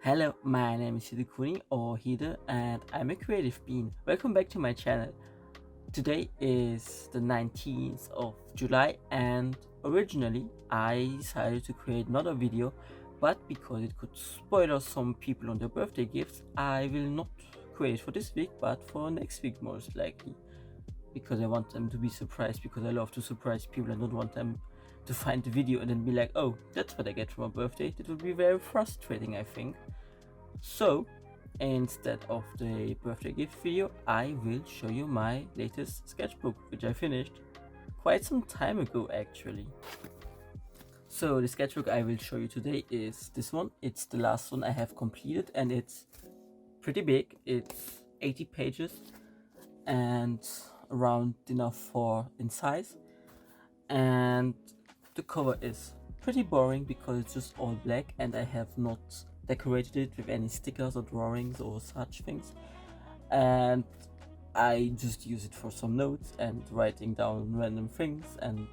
Hello, my name is Hidekuni or Hide, and I'm a creative being. Welcome back to my channel. Today is the 19th of July, and originally I decided to create another video, but because it could spoil some people on their birthday gifts, I will not create it for this week, but for next week most likely. Because I want them to be surprised, because I love to surprise people. I don't want them to find the video and then be like, oh, that's what I get for my birthday. That would be very frustrating, I think. So instead of the birthday gift video, I will show you my latest sketchbook, which I finished quite some time ago actually. So the sketchbook I will show you today is this one. It's the last one I have completed, and it's pretty big. It's 80 pages and around enough for in size, and the cover is pretty boring because it's just all black, and I have not decorated it with any stickers or drawings or such things, and I just use it for some notes and writing down random things, and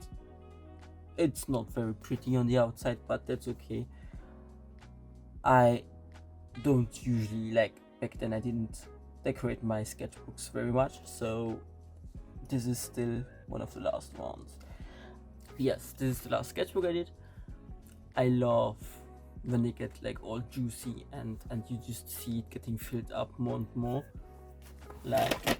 it's not very pretty on the outside, but that's okay. I don't usually, like back then I didn't decorate my sketchbooks very much, so this is still one of the last ones. Yes, this is the last sketchbook I did. I love when they get like all juicy and you just see it getting filled up more and more. Like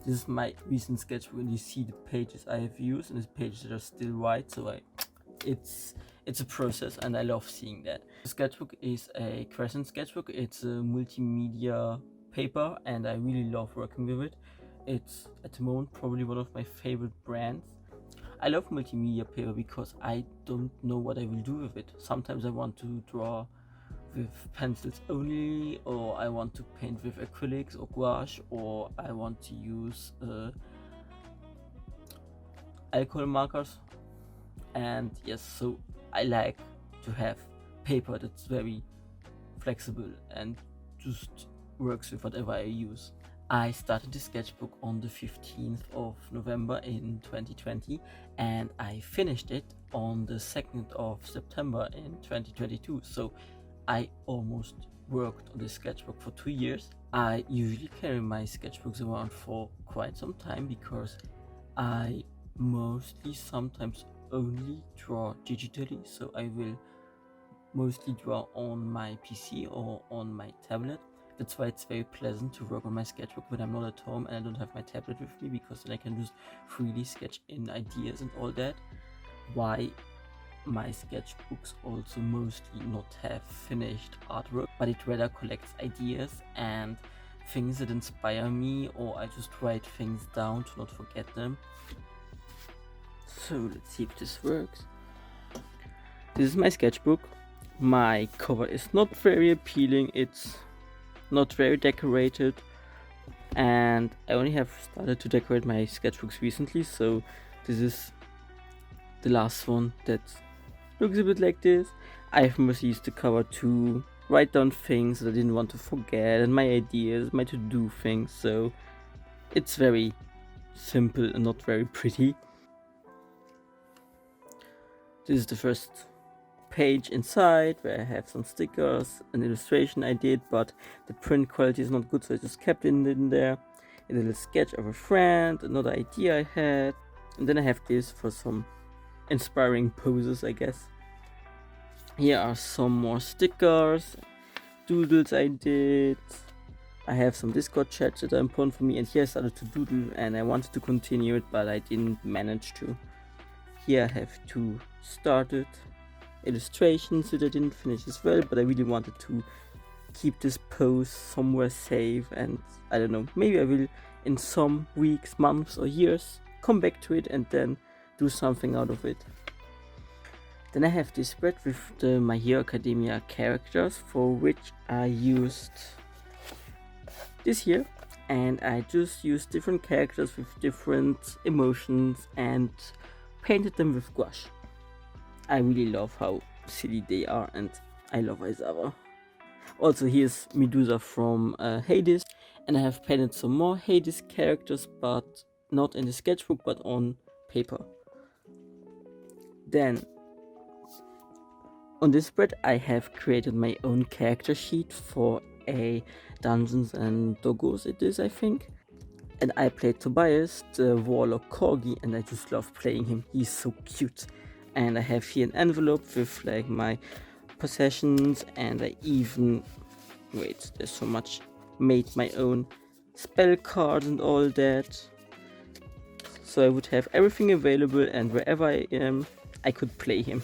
this is my recent sketchbook, and you see the pages I have used, and the pages that are still white, so it's a process, and I love seeing that. The sketchbook is a Crescent sketchbook. It's a multimedia paper, and I really love working with it. It's at the moment probably one of my favorite brands. I love multimedia paper because I don't know what I will do with it. Sometimes I want to draw with pencils only, or I want to paint with acrylics or gouache, or I want to use alcohol markers. And yes, so I like to have paper that's very flexible and just works with whatever I use. I started the sketchbook on the 15th of November in 2020, and I finished it on the 2nd of September in 2022. So I almost worked on this sketchbook for 2 years. I usually carry my sketchbooks around for quite some time because I mostly sometimes only draw digitally. So I will mostly draw on my PC or on my tablet. That's why it's very pleasant to work on my sketchbook when I'm not at home and I don't have my tablet with me, because then I can just freely sketch in ideas and all that. Why my sketchbooks also mostly not have finished artwork, but it rather collects ideas and things that inspire me, or I just write things down to not forget them. So let's see if this works. This is my sketchbook. My cover is not very appealing. It's not very decorated, and I only have started to decorate my sketchbooks recently, so this is the last one that looks a bit like this. I've mostly used the cover to write down things that I didn't want to forget, and my ideas, my to-do things, so it's very simple and not very pretty. This is the first page inside, where I have some stickers, an illustration I did, but the print quality is not good, so I just kept it in there. A little sketch of a friend, another idea I had, and then I have this for some inspiring poses, I guess. Here are some more stickers, doodles I did. I have some Discord chats that are important for me, and here I started to doodle, and I wanted to continue it, but I didn't manage to. Here I have two started illustrations that I didn't finish as well, but I really wanted to keep this pose somewhere safe, and I don't know, maybe I will in some weeks, months or years come back to it and then do something out of it. Then I have this spread with the My Hero Academia characters, for which I used this here, and I just used different characters with different emotions and painted them with gouache. I really love how silly they are, and I love Aizawa. Also, here's Medusa from Hades, and I have painted some more Hades characters, but not in the sketchbook, but on paper. Then On this spread I have created my own character sheet for a Dungeons and Dogos it is, I think. And I played Tobias, the warlock corgi, and I just love playing him. He's so cute. And I have here an envelope with like my possessions, and I even, wait, there's so much, made my own spell cards and all that. So I would have everything available, and wherever I am, I could play him.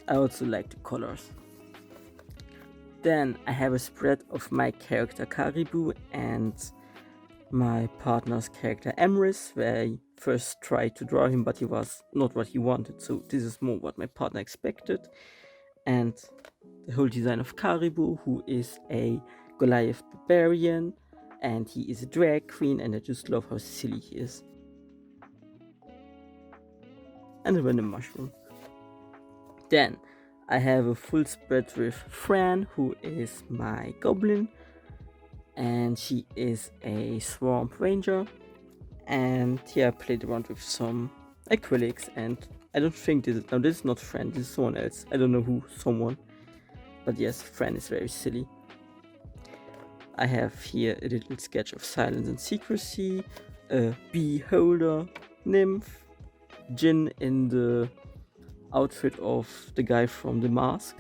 I also like the colors. Then I have a spread of my character Caribou and my partner's character Emrys, where I first tried to draw him, but he was not what he wanted, so this is more what my partner expected. And the whole design of Caribou, who is a Goliath barbarian, and he is a drag queen, and I just love how silly he is. And a random mushroom. Then I have a full spread with Fran, who is my goblin, and she is a swamp ranger. And here I played around with some acrylics, and I don't think this is not Fran, this is someone else. I don't know who, someone. But yes, Fran is very silly. I have here a little sketch of silence and secrecy, a bee holder, nymph, Jin in the outfit of the guy from The Mask,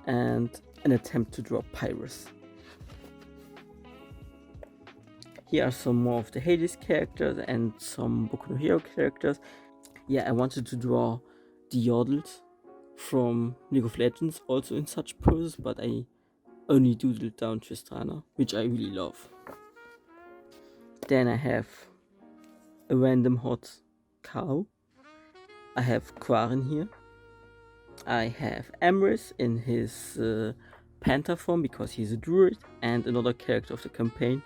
and an attempt to draw Pyrus. Here are some more of the Hades characters and some Boku no Hero characters. Yeah, I wanted to draw the Yordles from League of Legends also in such poses, but I only doodled down Tristana, which I really love. Then I have a random hot cow. I have Quarren here. I have Emrys in his panther form because he's a druid and another character of the campaign.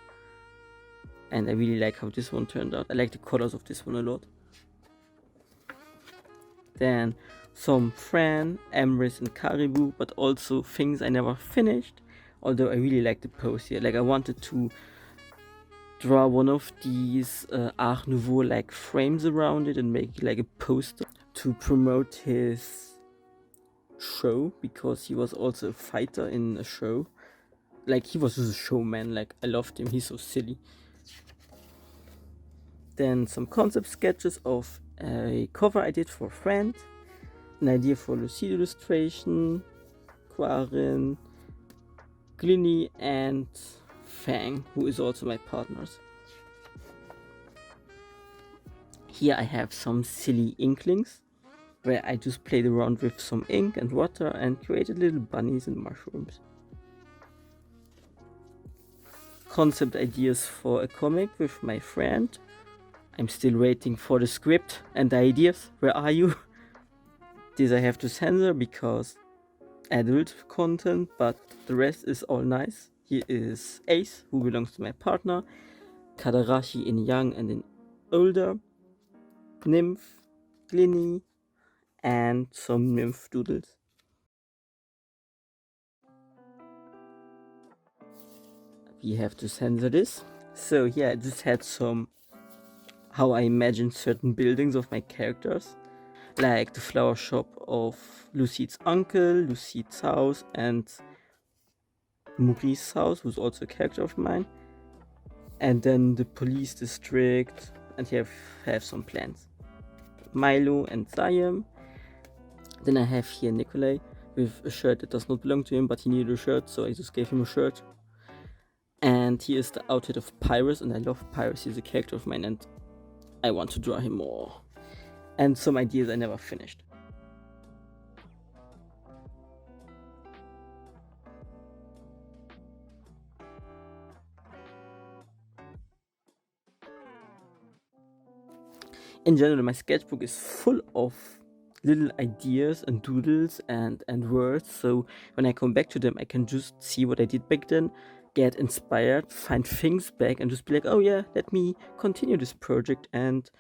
And I really like how this one turned out. I like the colors of this one a lot. Then some Fran, Emrys and Caribou, but also things I never finished. Although I really like the pose here. Like I wanted to draw one of these Art Nouveau like frames around it and make it like a poster to promote his show, because he was also a fighter in a show. Like he was just a showman. Like I loved him. He's so silly. Then some concept sketches of a cover I did for a friend, an idea for Lucid illustration, Quarren, Glynny and Fang, who is also my partners. Here I have some silly inklings, where I just played around with some ink and water and created little bunnies and mushrooms. Concept ideas for a comic with my friend. I'm still waiting for the script and the ideas. Where are you? This I have to censor because adult content, but the rest is all nice. Here is Ace, who belongs to my partner, Kadarashi in young and in older, Nymph, Glynny, and some nymph doodles. We have to censor this. So yeah, I just had some how I imagine certain buildings of my characters, like the flower shop of Lucid's uncle, Lucid's house, and Maurice's house, who's also a character of mine, and then the police district, and here I have some plans. Milo and Siam. Then I have here Nikolai with a shirt that does not belong to him, but he needed a shirt, so I just gave him a shirt. And here is the outfit of Pyrus, and I love Pyrus, he's a character of mine, and I want to draw him more. And some ideas I never finished. In general, my sketchbook is full of little ideas and doodles and words, so when I come back to them I can just see what I did back then, get inspired, find things back and just be like, oh yeah, let me continue this project and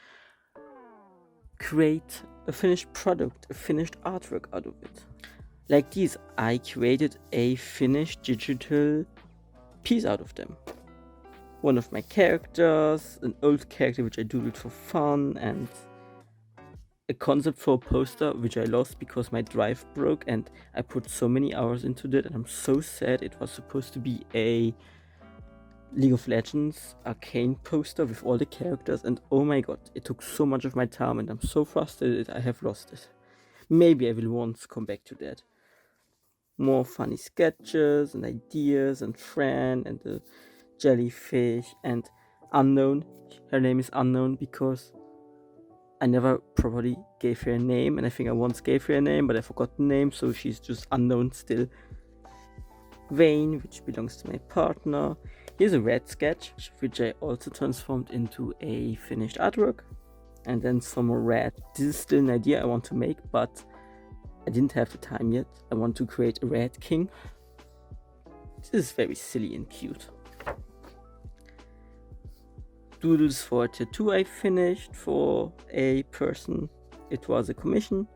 create a finished product, a finished artwork out of it. Like these, I created a finished digital piece out of them. One of my characters, an old character which I doodled for fun, and a concept for a poster which I lost because my drive broke and I put so many hours into that, and I'm so sad. It was supposed to be a League of Legends arcane poster with all the characters, and oh my god, it took so much of my time and I'm so frustrated I have lost it. Maybe I will once come back to that. More funny sketches and ideas, and Fran and the jellyfish and Unknown. Her name is Unknown because I never properly gave her a name, and I think I once gave her a name, but I forgot the name, so she's just Unknown still. Vane, which belongs to my partner. Here's a red sketch, which I also transformed into a finished artwork. And then some more red. This is still an idea I want to make, but I didn't have the time yet. I want to create a red king. This is very silly and cute. Doodles for a tattoo I finished for a person. It was a commission.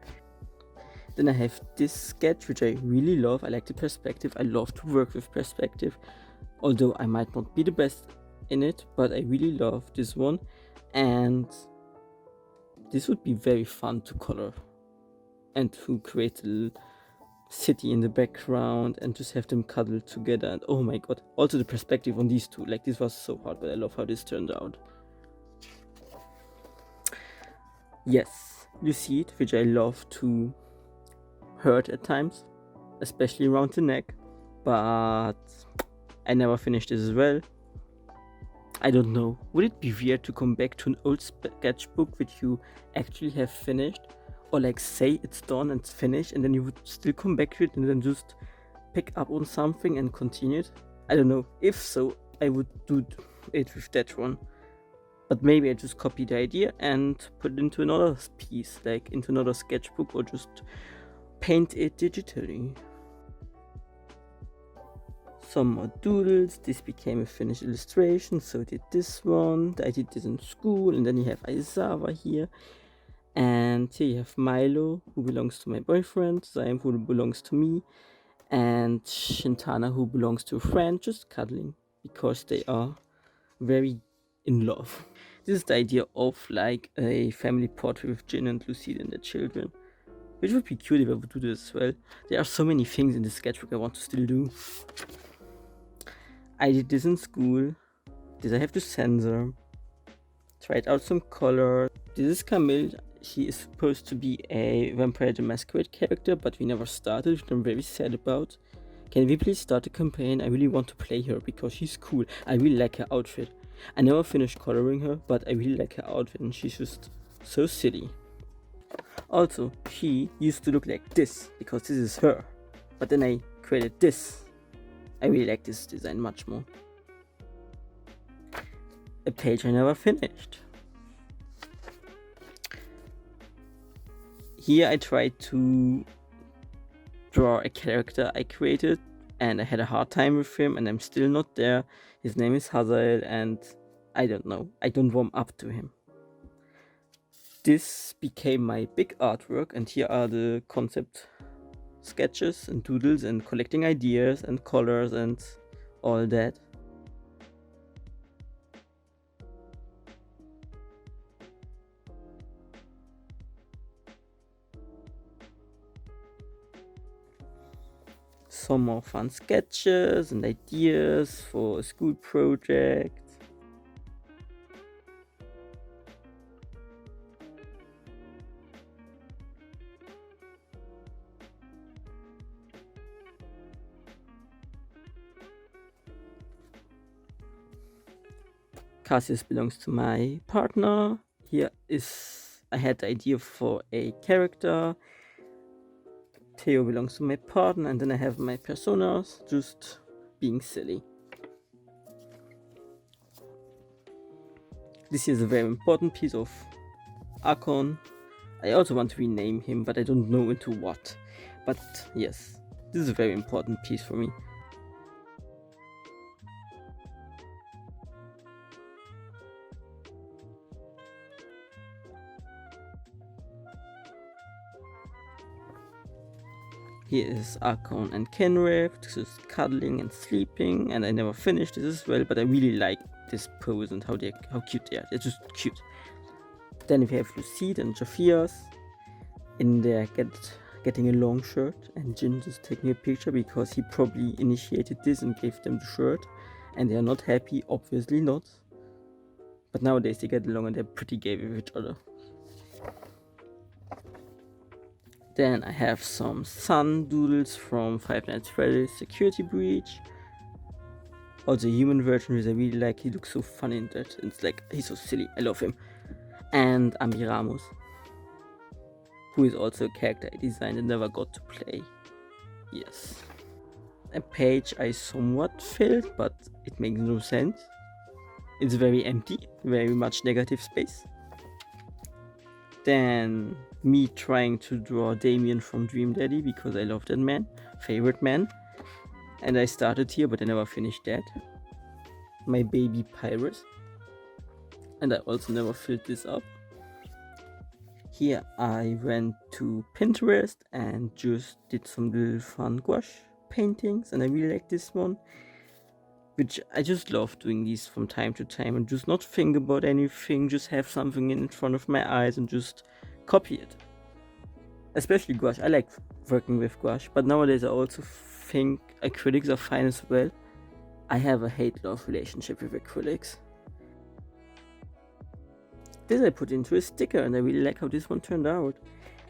Then I have this sketch which I really love. I like the perspective. I love to work with perspective. Although I might not be the best in it, but I really love this one. And this would be very fun to color. And to create a little city in the background and just have them cuddle together. And oh my god. Also the perspective on these two. Like, this was so hard, but I love how this turned out. Yes, you see it, which I love to hurt at times, especially around the neck, but I never finished this as well. I don't know, would it be weird to come back to an old sketchbook which you actually have finished, or like say it's done and it's finished and then you would still come back to it and then just pick up on something and continue it? I don't know. If so, I would do it with that one, but maybe I just copy the idea and put it into another piece, like into another sketchbook, or just paint it digitally. Some more doodles. This became a finished illustration, so did this one. I did this in school. And then you have Aizawa here, and here you have Milo, who belongs to my boyfriend, Zaim, who belongs to me, and Shintana, who belongs to a friend, just cuddling because they are very in love. This is the idea of like a family portrait with Jin and Lucille and their children, which would be cute if I would do this as well. There are so many things in this sketchbook I want to still do. I did this in school. This I have to censor. Tried out some color. This is Camille. She is supposed to be a Vampire the Masquerade character, but we never started, which I'm very sad about. Can we please start a campaign? I really want to play her because she's cool. I really like her outfit. I never finished coloring her, but I really like her outfit and she's just so silly. Also, she used to look like this because this is her, but then I created this. I really like this design much more. A page I never finished. Here I tried to draw a character I created, and I had a hard time with him, and I'm still not there. His name is Hazael, and I don't know. I don't warm up to him. This became my big artwork, and here are the concept sketches and doodles and collecting ideas and colors and all that. Some more fun sketches and ideas for a school project. Cassius belongs to my partner. Here is, I had the idea for a character. Theo belongs to my partner, and then I have my personas, just being silly. This is a very important piece of Akon. I also want to rename him, but I don't know into what. But yes, this is a very important piece for me. Here is Akon and Kenrith, just cuddling and sleeping, and I never finished this as well, but I really like this pose and how cute they are. They're just cute. Then we have Lucide and Jophias. in there getting a long shirt, and Jin just taking a picture because he probably initiated this and gave them the shirt, and they are not happy, obviously not. But nowadays they get along and they're pretty gay with each other. Then I have some sun doodles from Five Nights at Freddy's Security Breach. Also a human version, which I really like. He looks so fun in that. It's like, he's so silly. I love him. And Ami Ramos, who is also a character I designed and never got to play. Yes. A page I somewhat filled, but it makes no sense. It's very empty, very much negative space. Then me trying to draw Damien from Dream Daddy because I love that man, favorite man. And I started here, but I never finished that. My baby Pyrus. And I also never filled this up. Here I went to Pinterest and just did some little fun gouache paintings, and I really like this one, which I just love doing these from time to time and just not think about anything, just have something in front of my eyes and just copy it. Especially gouache. I like working with gouache, but nowadays I also think acrylics are fine as well. I have a hate-love relationship with acrylics. This I put into a sticker and I really like how this one turned out.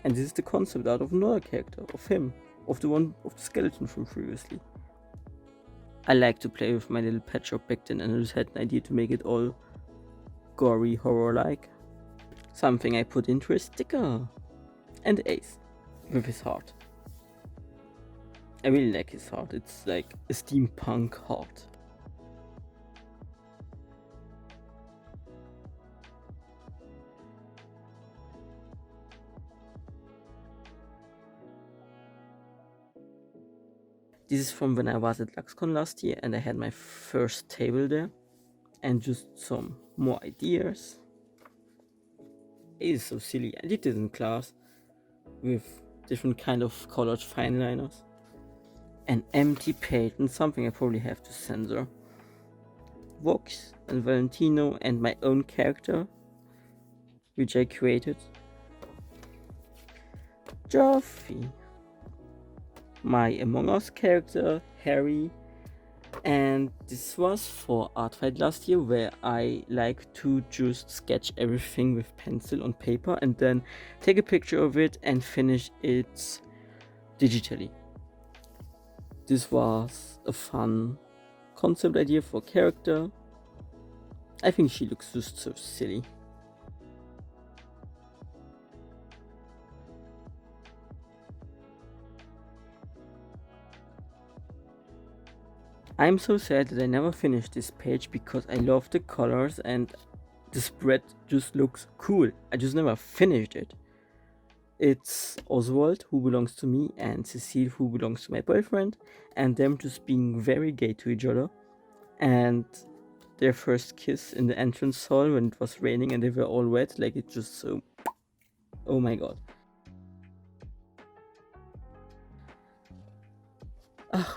And this is the concept art of another character, of him, of the skeleton from previously. I like to play with my little pet shop back then, and I just had an idea to make it all gory horror-like. Something I put into a sticker. And Ace, with his heart. I really like his heart, it's like a steampunk heart. This is from when I was at LuxCon last year and I had my first table there. And just some more ideas. It is so silly. I did this in class with different kind of colored fine liners. An empty page and something I probably have to censor. Vox and Valentino and my own character, which I created. Joffy. My Among Us character, Harry. And this was for Art Fight last year, where I like to just sketch everything with pencil on paper and then take a picture of it and finish it digitally. This was a fun concept idea for character. I think she looks just so silly. I'm so sad that I never finished this page because I love the colors and the spread just looks cool. I just never finished it. It's Oswald, who belongs to me, and Cecile, who belongs to my boyfriend, and them just being very gay to each other. And their first kiss in the entrance hall when it was raining and they were all wet, like it's just so... oh my god.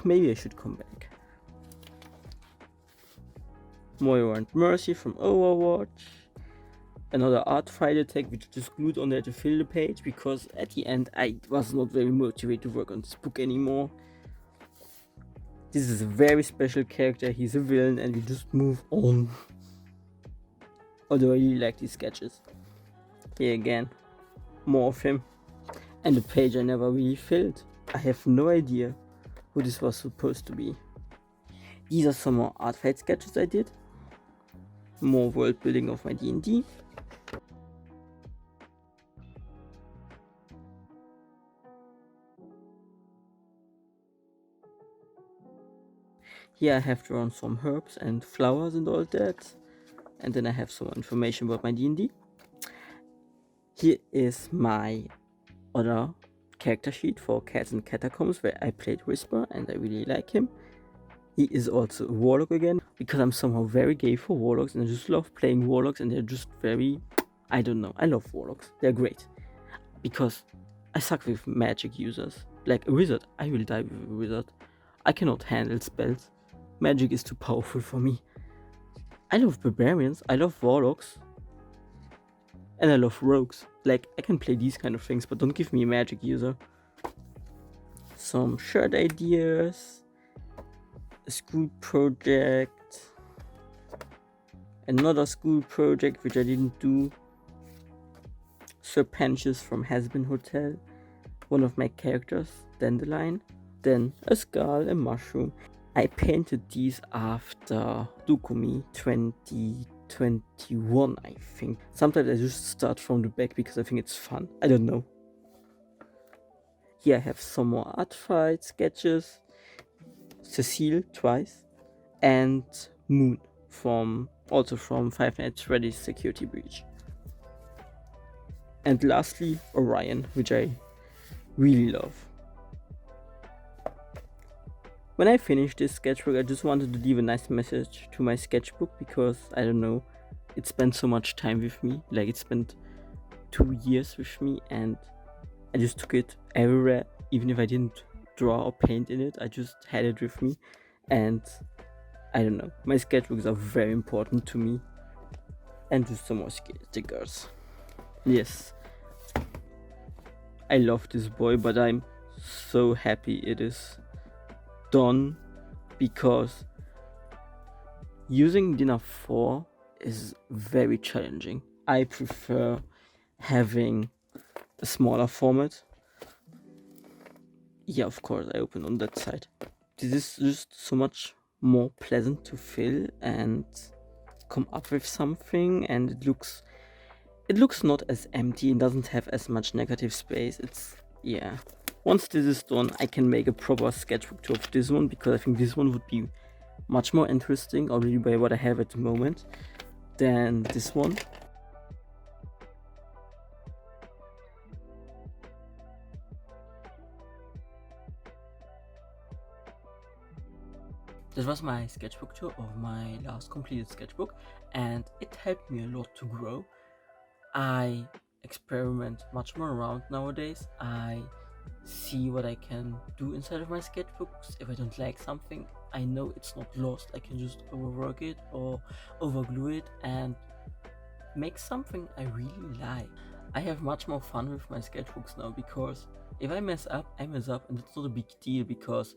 Maybe I should come back. Moira and Mercy from Overwatch. Another art file tag which just glued on there to fill the page because at the end I was not very motivated to work on this book anymore. This is a very special character, he's a villain and we just move on. Although I really like these sketches. Here again, more of him. And the page I never really filled. I have no idea who this was supposed to be. These are some more art fight sketches I did. More world building of my D&D. Here I have drawn some herbs and flowers and all that. And then I have some information about my D&D. Here is my other character sheet for Cats and Catacombs where I played Whisper and I really like him. He is also a warlock again, because I'm somehow very gay for warlocks and I just love playing warlocks and they're just very... I don't know, I love warlocks, they're great. Because I suck with magic users. Like a wizard, I will die with a wizard. I cannot handle spells. Magic is too powerful for me. I love barbarians, I love warlocks. And I love rogues. Like, I can play these kind of things, but don't give me a magic user. Some shirt ideas, a school project, another school project which I didn't do, Serpentious from Hasbin Hotel, one of my characters, Dandelion, then a skull, a mushroom. I painted these after Hidekuni 2021, I think. Sometimes I just start from the back because I think it's fun. I don't know. Here I have some more art fight sketches, Cecile twice, and Moon also from Five Nights at Freddy's Security Breach. And lastly, Orion, which I really love. When I finished this sketchbook, I just wanted to leave a nice message to my sketchbook because, I don't know, it spent so much time with me. Like, it spent 2 years with me, and I just took it everywhere. Even if I didn't draw or paint in it, I just had it with me. And I don't know, my sketchbooks are very important to me. And just some more stickers. Yes, I love this boy, but I'm so happy it is done, because using Din A4 is very challenging. I prefer having a smaller format. Yeah, of course, I open on that side. This is just so much more pleasant to fill and come up with something, and it looks not as empty and doesn't have as much negative space. Yeah. Once this is done, I can make a proper sketchbook tour of this one, because I think this one would be much more interesting already by what I have at the moment than this one. This was my sketchbook tour of my last completed sketchbook, and it helped me a lot to grow. I experiment much more around nowadays. I see what I can do inside of my sketchbooks. If I don't like something, I know it's not lost. I can just overwork it or overglue it and make something I really like. I have much more fun with my sketchbooks now, because if I mess up, I mess up, and it's not a big deal, because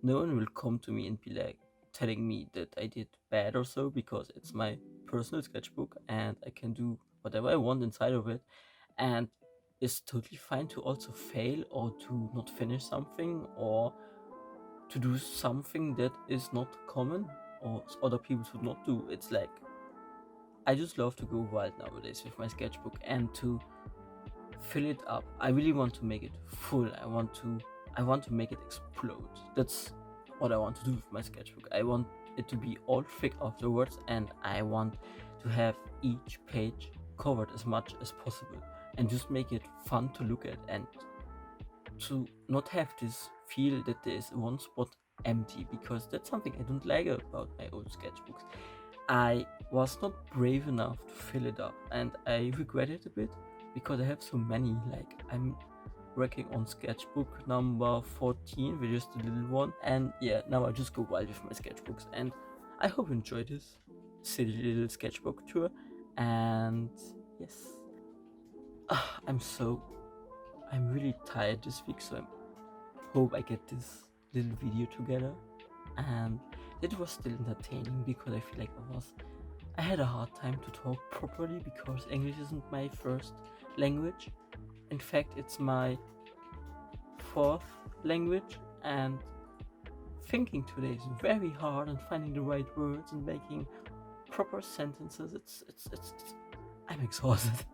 no one will come to me and be like telling me that I did bad or so, because it's my personal sketchbook and I can do whatever I want inside of it. And it's totally fine to also fail, or to not finish something, or to do something that is not common or other people should not do. It's like, I just love to go wild nowadays with my sketchbook and to fill it up. I really want to make it full. I want to make it explode. That's what I want to do with my sketchbook. I want it to be all thick afterwards, and I want to have each page covered as much as possible, and just make it fun to look at, and to not have this feel that there is one spot empty, because that's something I don't like about my old sketchbooks. I was not brave enough to fill it up, and I regret it a bit, because I have so many. Like, I'm working on sketchbook number 14, which is the little one, and yeah, now I just go wild with my sketchbooks. And I hope you enjoyed this silly little sketchbook tour. And yes, I'm really tired this week, so I hope I get this little video together, and it was still entertaining, because I feel like I had a hard time to talk properly, because English isn't my first language. In fact, it's my fourth language, and thinking today is very hard, and finding the right words and making proper sentences. It's I'm exhausted.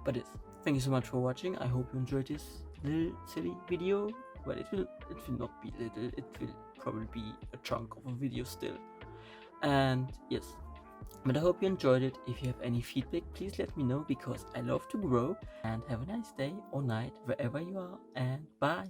But yes, thank you so much for watching. I hope you enjoyed this little silly video. Well, it will not be little, it will probably be a chunk of a video still. And yes, but I hope you enjoyed it. If you have any feedback, please let me know, because I love to grow. And have a nice day or night wherever you are, and bye.